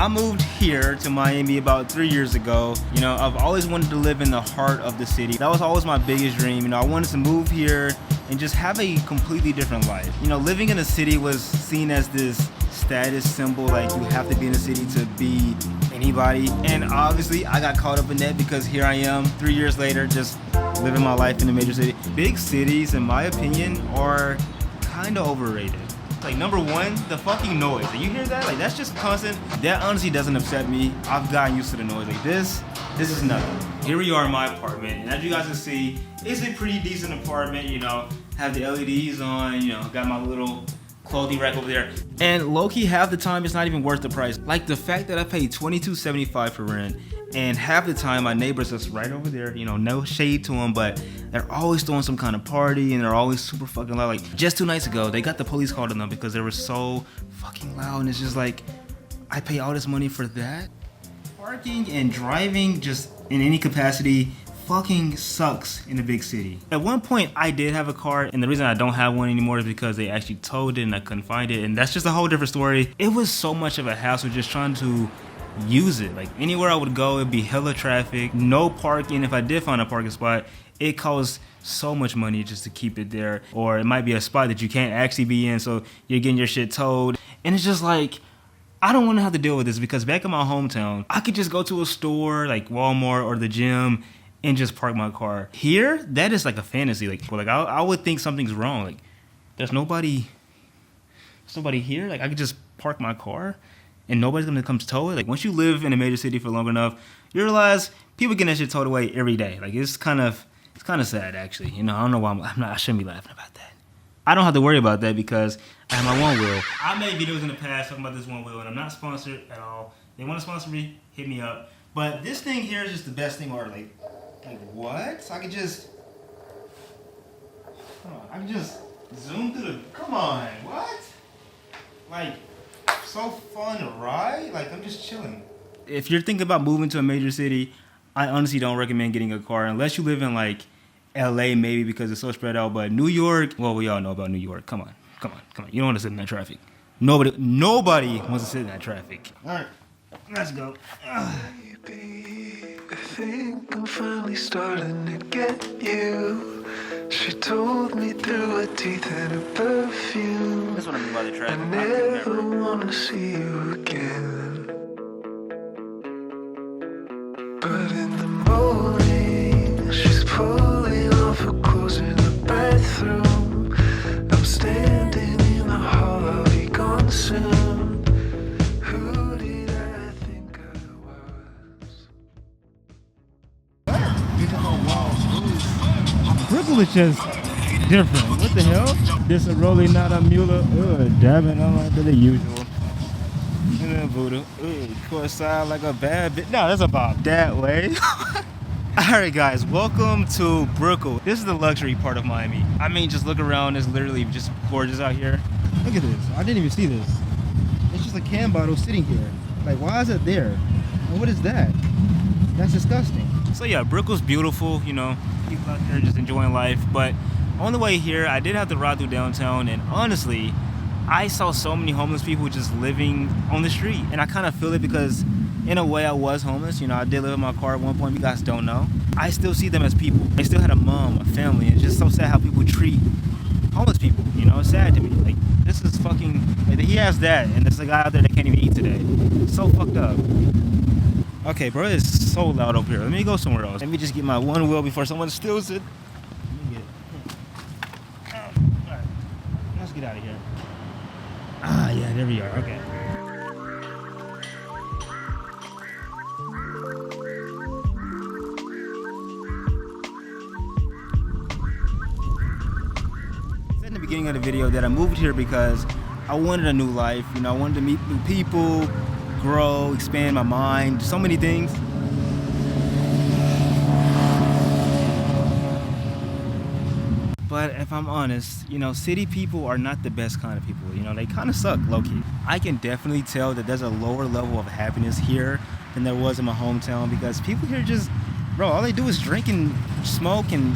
I moved here to Miami about 3 years ago. You know, I've always wanted to live in the heart of the city. That was always my biggest dream. You know, I wanted to move here and just have a completely different life. You know, living in a city was seen as this status symbol, like you have to be in a city to be anybody. And obviously I got caught up in that because here I am 3 years later just living my life in a major city. Big cities, in my opinion, are kind of overrated. Like, number one, the fucking noise. Like, you hear that? Like, that's just constant. That honestly doesn't upset me. I've gotten used to the noise. Like, this is nothing. Here we are in my apartment, and as you guys can see, it's a pretty decent apartment, you know. Have the LEDs on, you know, got my little clothing rack over there. And low-key, half the time, it's not even worth the price. Like, the fact that I paid $22.75 for rent, and half the time my neighbors just right over there, you know, no shade to them, but they're always throwing some kind of party and they're always super fucking loud. Like, just 2 nights ago, they got the police called on them because they were so fucking loud, and it's just like, I pay all this money for that? Parking and driving just in any capacity fucking sucks in a big city. At one point, I did have a car, and the reason I don't have one anymore is because they actually towed it and I couldn't find it, and that's just a whole different story. It was so much of a hassle just trying to use it. Like, anywhere I would go, it'd be hella traffic, no parking. If I did find a parking spot, it costs so much money just to keep it there, or it might be a spot that you can't actually be in, so you're getting your shit towed. And it's just like, I don't want to have to deal with this, because back in my hometown, I could just go to a store like Walmart or the gym and just park my car. Here, that is like a fantasy. Like I would think something's wrong. Like, there's nobody here. Like, I could just park my car and nobody's gonna come to tow it. Like, once you live in a major city for long enough, you realize people get that shit towed away every day. Like, it's kind of sad, actually. You know, I don't know why I shouldn't be laughing about that. I don't have to worry about that because I have my one wheel. I made videos in the past talking about this one wheel, and I'm not sponsored at all. They want to sponsor me, hit me up. But this thing here is just the best thing ever. Like what? So I could just, I can just zoom through the, come on, what? Like, so fun to ride. Like, I'm just chilling. If you're thinking about moving to a major city, I honestly don't recommend getting a car unless you live in like LA, maybe, because it's so spread out. But New York, well, we all know about New York. Come on. You don't want to sit in that traffic. Nobody wants to sit in that traffic. All right, let's go. Baby, I think I'm finally starting to get you. She told me through her teeth and her perfume. That's what I mean by the traffic. I never wanna see you again. But in the morning, she's pulling off her clothes in the bathroom. I'm standing in the hall, I'll be gone soon. Who did I think I was? Brickell is just different. What the hell? This a rolling, not a mule. Dabbing on to the usual. Voodoo. Course side like a bad bitch. No, that's about that way. Alright guys, welcome to Brickell. This is the luxury part of Miami. I mean, just look around, it's literally just gorgeous out here. Look at this, I didn't even see this. It's just a can bottle sitting here. Like, why is it there? And what is that? That's disgusting. So yeah, Brickell's beautiful, you know, people out there just enjoying life. But on the way here, I did have to ride through downtown, and honestly, I saw so many homeless people just living on the street. And I kind of feel it because in a way I was homeless. You know, I did live in my car at one point, you guys don't know. I still see them as people. They still had a mom, a family. It's just so sad how people treat homeless people. You know, it's sad to me. Like, this is fucking, like, he has that, and there's a guy out there that can't even eat today. It's so fucked up. Okay, bro, it's so loud over here. Let me go somewhere else. Let me just get my one wheel before someone steals it. Let me get it. All right, let's get out of here. Ah, yeah, there we are. Okay. I said in the beginning of the video that I moved here because I wanted a new life. You know, I wanted to meet new people, grow, expand my mind, so many things. But if I'm honest, you know, city people are not the best kind of people. You know, they kind of suck, low-key. I can definitely tell that there's a lower level of happiness here than there was in my hometown, because people here just, bro, all they do is drink and smoke and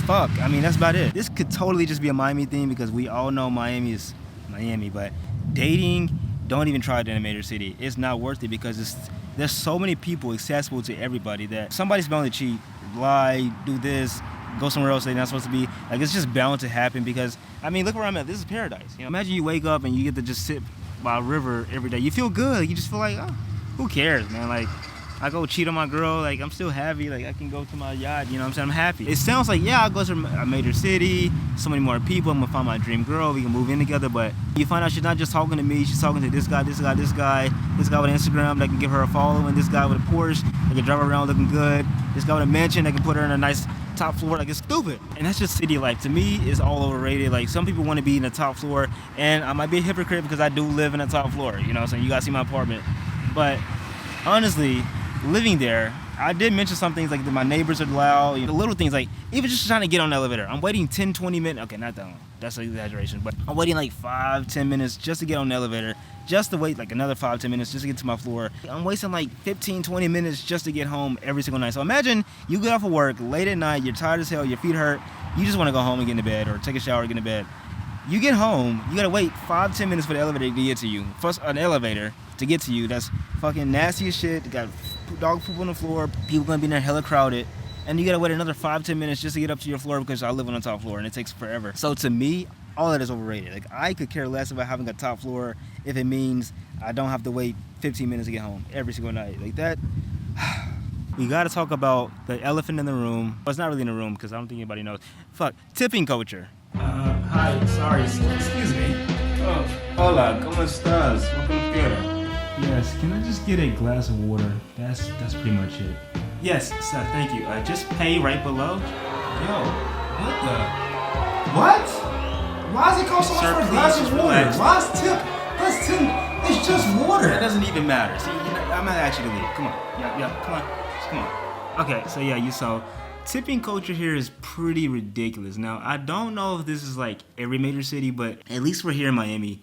fuck. I mean, that's about it. This could totally just be a Miami thing because we all know Miami is Miami, but dating don't even try it in a major city. It's not worth it because there's so many people accessible to everybody that somebody's bound to cheat, lie, do this, go somewhere else they're not supposed to be. Like, it's just bound to happen because, I mean, look where I'm at. This is paradise. You know, imagine you wake up and you get to just sit by a river every day. You feel good. You just feel like, oh, who cares, man? Like, I go cheat on my girl, like, I'm still happy. Like, I can go to my yacht, you know what I'm saying? I'm happy. It sounds like, yeah, I'll go to a major city, so many more people, I'm gonna find my dream girl, we can move in together, but you find out she's not just talking to me, she's talking to this guy with Instagram that can give her a follow, and this guy with a Porsche that can drive her around looking good, this guy with a mansion that can put her in a nice top floor. Like, it's stupid. And that's just city life. To me, it's all overrated. Like, some people want to be in the top floor, and I might be a hypocrite because I do live in a top floor, you know what I'm saying? You gotta see my apartment. But honestly, living there, I did mention some things like that my neighbors are loud, you know, the little things, like even just trying to get on the elevator. I'm waiting 10-20 minutes, okay, not that long, that's an exaggeration, but I'm waiting like 5-10 minutes just to get on the elevator, just to wait like another 5-10 minutes just to get to my floor. I'm wasting like 15-20 minutes just to get home every single night. So imagine you get off of work late at night, you're tired as hell, your feet hurt, you just want to go home and get into bed or take a shower and get into bed. You get home, you gotta wait 5-10 minutes for the elevator to get to you. First, an elevator to get to you, that's fucking nasty as shit. Got dog poop on the floor, people gonna be in there hella crowded, and you gotta wait another 5-10 minutes just to get up to your floor because I live on the top floor and it takes forever. So to me, all that is overrated. Like, I could care less about having a top floor if it means I don't have to wait 15 minutes to get home every single night. Like that. We gotta talk about the elephant in the room. Well, it's not really in the room because I don't think anybody knows. Fuck, tipping culture. Hi, sorry, excuse me. Oh, hola, ¿cómo estás? Welcome here. Yes, can I just get a glass of water? That's pretty much it. Yes, sir, thank you. Just pay right below. Yo, what the? What? Why does it cost so much for a glass of water? Why is tip? That's tip. It's just water. That doesn't even matter. See, I'm not actually leave. Come on. Yeah, come on. Just come on. Okay, so yeah, you saw. Tipping culture here is pretty ridiculous. Now, I don't know if this is like every major city, but at least we're here in Miami.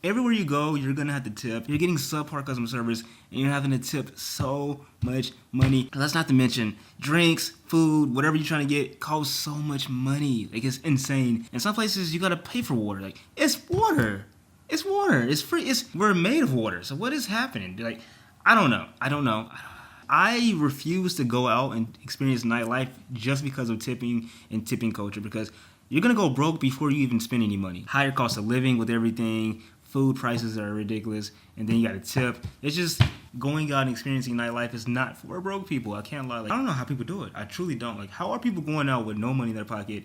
Everywhere you go, you're gonna have to tip. You're getting subpar customer service, and you're having to tip so much money. Let's not to mention drinks, food, whatever you're trying to get costs so much money. Like, it's insane. In some places, you gotta pay for water. Like, it's water. It's water. It's free. We're made of water. So what is happening? Like, I don't know. I refuse to go out and experience nightlife just because of tipping and tipping culture, because you're gonna go broke before you even spend any money. Higher cost of living with everything, food prices are ridiculous, and then you gotta tip. It's just going out and experiencing nightlife is not for broke people. I can't lie. Like, I don't know how people do it. I truly don't. Like, how are people going out with no money in their pocket?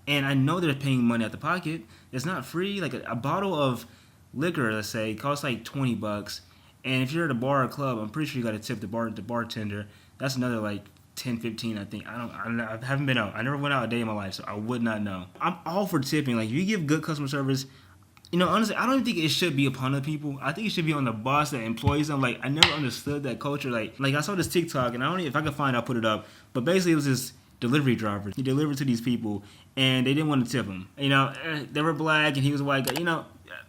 And I know they're paying money out the pocket. It's not free. Like, a bottle of liquor, let's say, costs like $20. And if you're at a bar or club, I'm pretty sure you got to tip the bartender. That's another like 10-15, I think. I haven't been out. I never went out a day in my life, so I would not know. I'm all for tipping. Like, if you give good customer service, you know, honestly, I don't even think it should be upon the people. I think it should be on the boss that employs them. Like, I never understood that culture. Like I saw this TikTok, and I don't even, if I could find it, I'll put it up. But basically, it was this delivery driver. He delivered to these people, and they didn't want to tip him. You know, they were black, and he was a white guy. You know,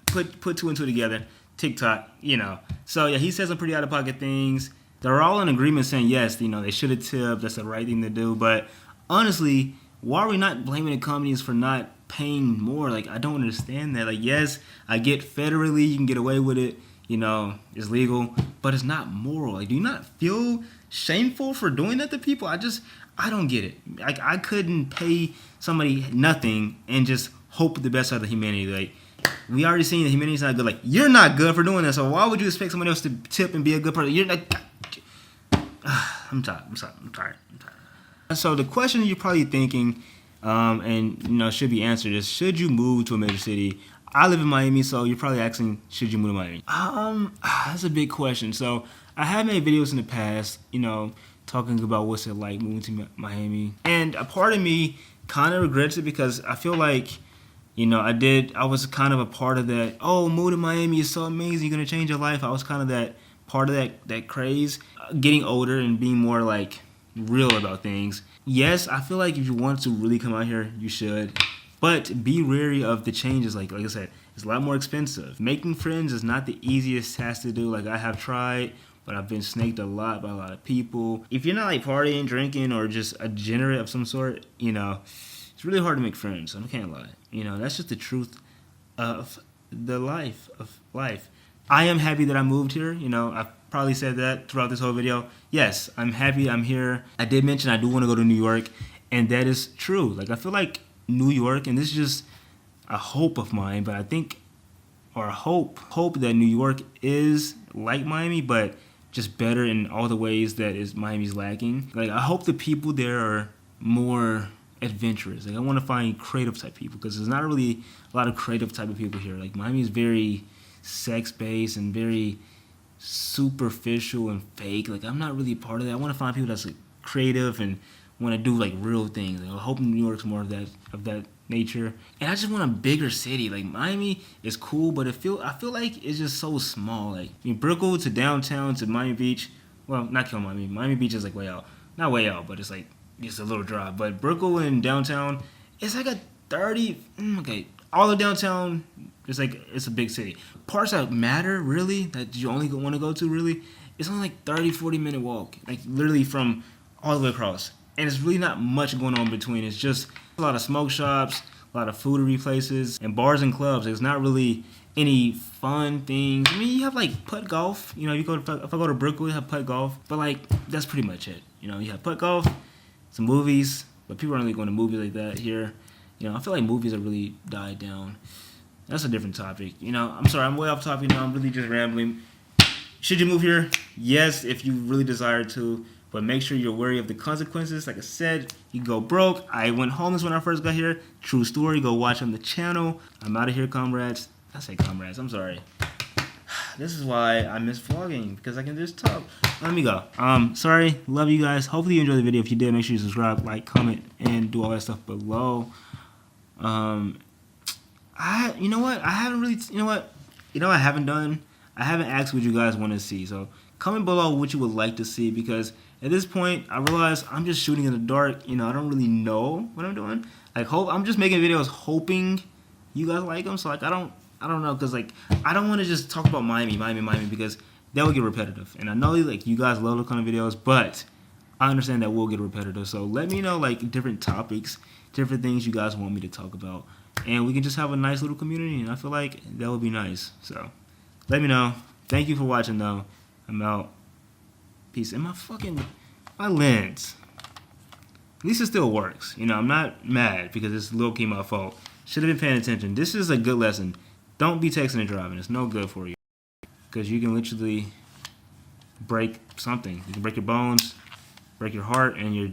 put two and two together. TikTok, you know. So yeah, he said some pretty out of pocket things. They're all in agreement saying yes, you know, they should have tipped. That's the right thing to do. But honestly, why are we not blaming the companies for not paying more? Like, I don't understand that. Like, yes, I get federally you can get away with it, you know, it's legal, but it's not moral. Like, do you not feel shameful for doing that to people? I don't get it. Like, I couldn't pay somebody nothing and just hope the best out of humanity. Like, we already seen that humanity's not good. Like, you're not good for doing that, so why would you expect somebody else to tip and be a good person? You're like, I'm tired. So the question you're probably thinking, and you know, should be answered is, should you move to a major city? I live in Miami, so you're probably asking, should you move to Miami? That's a big question. So I have made videos in the past, you know, talking about what's it like moving to Miami, and a part of me kind of regrets it because I feel like, you know, I was kind of a part of that, oh, move to Miami is so amazing, you're going to change your life. I was kind of that part of that craze. Getting older and being more, like, real about things. Yes, I feel like if you want to really come out here, you should. But be wary of the changes. Like I said, it's a lot more expensive. Making friends is not the easiest task to do. Like, I have tried, but I've been snaked a lot by a lot of people. If you're not, like, partying, drinking, or just a degenerate of some sort, you know, it's really hard to make friends. I can't lie. You know, that's just the truth of the life. I am happy that I moved here. You know, I probably said that throughout this whole video. Yes, I'm happy I'm here. I did mention I do want to go to New York, and that is true. Like, I feel like New York, and this is just a hope of mine, but I think, or hope that New York is like Miami, but just better in all the ways that is Miami's lacking. Like, I hope the people there are more adventurous. Like, I want to find creative type people, because there's not really a lot of creative type of people here. Like, Miami is very sex-based and very superficial and fake. Like, I'm not really a part of that. I want to find people that's like creative and want to do like real things. Like, I hope New York's more of that nature. And I just want a bigger city. Like, Miami is cool, but I feel like it's just so small. Like, I mean, Brickell to downtown to Miami Beach. Well, not Kill Miami. Miami Beach is like way out. Not way out, but it's like just a little drive. But Brickell and downtown, it's like a 30. Okay, all of downtown. It's like, it's a big city. Parts that matter, really, that you only want to go to, really, it's only like 30-40 minute walk. Like, literally from all the way across. And it's really not much going on between. It's just a lot of smoke shops, a lot of foodie places, and bars and clubs. There's not really any fun things. I mean, you have like putt golf. You know, if I go to Brickell, you have putt golf. But like, that's pretty much it. You know, you have putt golf, some movies, but people aren't really going to movies like that here. You know, I feel like movies have really died down. That's a different topic. You know, I'm sorry, I'm way off topic now. I'm really just rambling. Should you move here? Yes, if you really desire to. But make sure you're wary of the consequences. Like I said, you can go broke. I went homeless when I first got here. True story. Go watch on the channel. I'm out of here, comrades. I say comrades. I'm sorry. This is why I miss vlogging, because I can just talk. Let me go. Sorry. Love you guys. Hopefully you enjoyed the video. If you did, make sure you subscribe, like, comment, and do all that stuff below. You know what? I haven't really. You know what? You know what I haven't done? I haven't asked what you guys want to see. So comment below what you would like to see, because at this point, I realize I'm just shooting in the dark. You know, I don't really know what I'm doing. Like, I'm just making videos hoping you guys like them. So like, I don't know, because like, I don't want to just talk about Miami, because that would get repetitive. And I know like you guys love those kind of videos, but I understand that will get repetitive. So let me know like different topics, different things you guys want me to talk about, and we can just have a nice little community. And I feel like that would be nice. So let me know. Thank you for watching though. I'm out. Peace. And my lens, at least it still works. You know, I'm not mad because it's low-key my fault. Should have been paying attention. This is a good lesson. Don't be texting and driving. It's no good for you, because you can literally break something. You can break your bones, break your heart, and you're...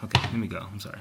Okay, let me go. I'm sorry.